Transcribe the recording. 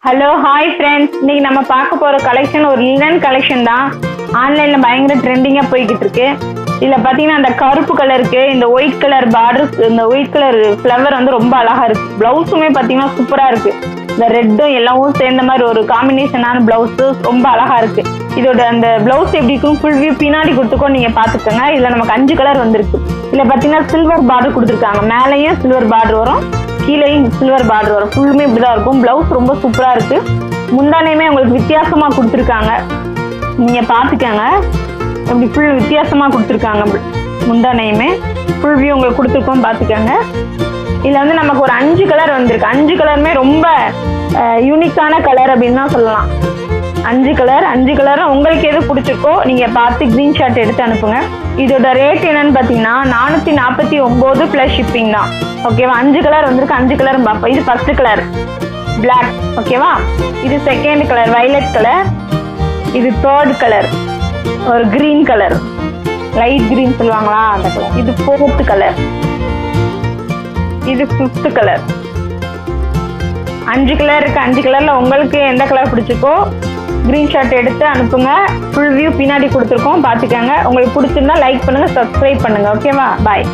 Hello hi friends, இன்னைக்கு நம்ம பார்க்க போகிற கலெக்ஷன் ஒரு லினன் கலெக்ஷன் தான். ஆன்லைனில் பயங்கர ட்ரெண்டிங்காக போய்கிட்டு இருக்கு. இதில் பார்த்தீங்கன்னா அந்த கருப்பு கலருக்கு இந்த ஒயிட் கலர் பார்டர், இந்த ஒயிட் கலர் ஃப்ளவர் வந்து ரொம்ப அழகாக இருக்குது. ப்ளவுஸுமே பார்த்தீங்கன்னா சூப்பராக இருக்குது. இந்த ரெட்டும் எல்லாவும் சேர்ந்த மாதிரி ஒரு காம்பினேஷனான ப்ளவுஸு ரொம்ப அழகாக இருக்குது. இதோட அந்த ப்ளவுஸ் எப்படி இருக்கும் ஃபுல் வியூ பின்னாடி கொடுத்துக்கோ நீங்கள் பார்த்துக்கோங்க. இதில் நமக்கு 5 கலர் வந்திருக்கு. இதில் பார்த்தீங்கன்னா சில்வர் பார்டர் கொடுத்துருக்காங்க. மேலேயும் சில்வர் பார்டர் வரும், கீழேயும் சில்வர் பார்டர் வரும். ஃபுல்லுமே இப்படிதான் இருக்கும். பிளவுஸ் ரொம்ப சூப்பரா இருக்கு. முந்தானையுமே உங்களுக்கு வித்தியாசமா கொடுத்துருக்காங்க, நீங்க பாத்துக்கங்க. இப்படி ஃபுல் வித்தியாசமா கொடுத்துருக்காங்க. முந்தானையுமே ஃபுல் வியூ உங்களுக்கு கொடுத்துருக்கோம், பாத்துக்கங்க. இதுல வந்து நமக்கு ஒரு 5 கலர் வந்திருக்கு. 5 கலருமே ரொம்ப யூனிக்கான கலர் அப்படின்னு தான் சொல்லலாம். 5 கலரும் உங்களுக்கு எது பிடிச்சிருக்கோ நீங்க பார்த்து ஸ்கிரீன்ஷாட் எடுத்து அனுப்புங்க. இதோட ரேட் என்னன்னு பாத்தீங்கன்னா 449 பிளஸ் ஷிப்பிங் தான். ஓகேவா? 5 கலர் வந்திருக்கு. 5 கலரும் பார்ப்போம். இது ஃபர்ஸ்ட் கலர் பிளாக், ஓகேவா? இது செகண்ட் கலர் வயலட் கலர். இது தேர்ட் கலர் ஒரு கிரீன் கலர், லைட் கிரீன் சொல்லுவாங்களா அந்த கலர். இது ஃபோர்த் கலர். இது ஃபிஃப்த் கலர். 5 கலர் இருக்கு. 5 கலர்ல உங்களுக்கு எந்த கலர் பிடிச்சிருக்கோ ஸ்கிரீன்ஷாட் எடுத்து அனுப்புங்க. ஃபுல் வியூ பின்னாடி கொடுத்துருக்கோம், பார்த்துக்கங்க. உங்களுக்கு பிடிச்சிருந்தா லைக் பண்ணுங்க, சப்ஸ்கிரைப் பண்ணுங்க. ஓகேவா? பாய்.